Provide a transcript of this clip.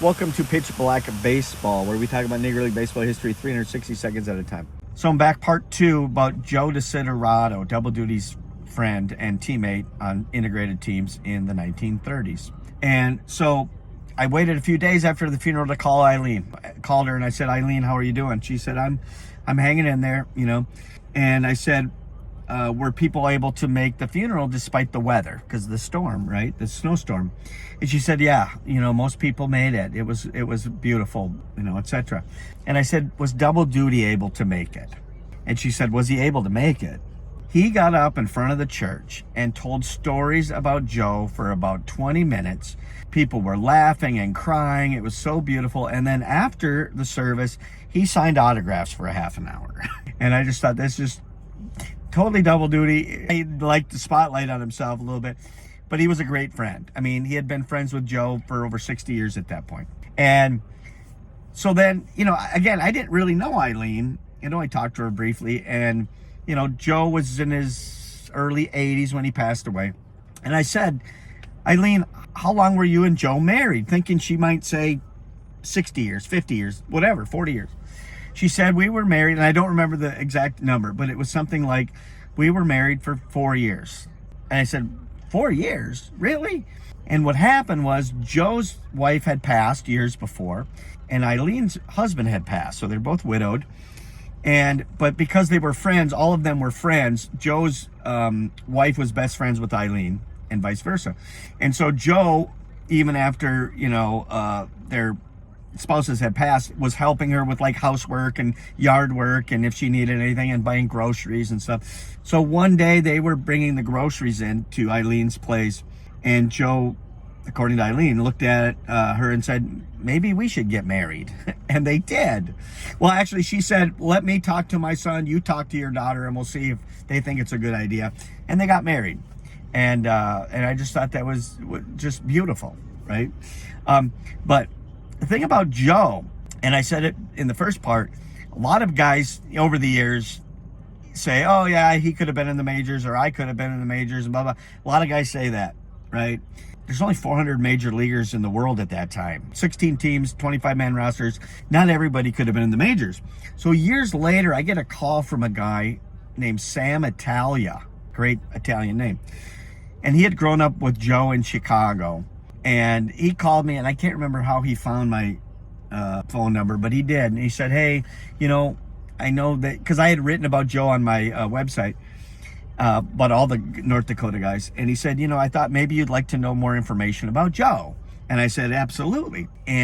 Welcome to Pitch Black Baseball, where we talk about Negro League baseball history 360 seconds at a time. So I'm back, part two, about Joe Desiderato, double duty's friend and teammate on integrated teams in the 1930s. And so I waited a few days after the funeral to call Eileen. I called her and I said, "Eileen, how are you doing?" She said, I'm hanging in there, you know. And I said, were people able to make the funeral despite the weather? Because the storm, right? The snowstorm. And she said, yeah, you know, most people made it. It was beautiful, you know, etc. And I said, was double duty able to make it? And she said, was he able to make it? He got up in front of the church and told stories about Joe for about 20 minutes. People were laughing and crying. It was so beautiful. And then after the service, he signed autographs for a half an hour. And I just thought, that's just totally double duty. He liked the spotlight on himself a little bit, but he was a great friend. I mean, he had been friends with Joe for over 60 years at that point. And so then, you know, again, I didn't really know Eileen. You know, I talked to her briefly, and, you know, Joe was in his early 80s when he passed away. And I said, Eileen, how long were you and Joe married? Thinking she might say 60 years, 50 years, whatever, 40 years. She said we were married, and I don't remember the exact number, but it was something like we were married for 4 years. And I said, 4 years? Really? And what happened was Joe's wife had passed years before, and Eileen's husband had passed. So they're both widowed. But because they were friends, all of them were friends, Joe's wife was best friends with Eileen and vice versa. And so Joe, even after, you know, their spouses had passed, was helping her with like housework and yard work, and if she needed anything, and buying groceries and stuff. So one day they were bringing the groceries in to Eileen's place, and Joe, according to Eileen, looked at her and said, maybe we should get married. And they did. Well, actually, she said, let me talk to my son, you talk to your daughter, and we'll see if they think it's a good idea. And they got married. And I just thought that was just beautiful, right? But the thing about Joe, and I said it in the first part, a lot of guys over the years say, oh yeah, he could have been in the majors, or I could have been in the majors, and blah, blah. A lot of guys say that, right? There's only 400 major leaguers in the world at that time. 16 teams, 25-man rosters. Not everybody could have been in the majors. So years later, I get a call from a guy named Sam Italia. Great Italian name. And he had grown up with Joe in Chicago. And he called me, and I can't remember how he found my phone number, but he did. And he said, hey, you know, I know that, because I had written about Joe on my website, about all the North Dakota guys. And he said, you know, I thought maybe you'd like to know more information about Joe. And I said, absolutely. And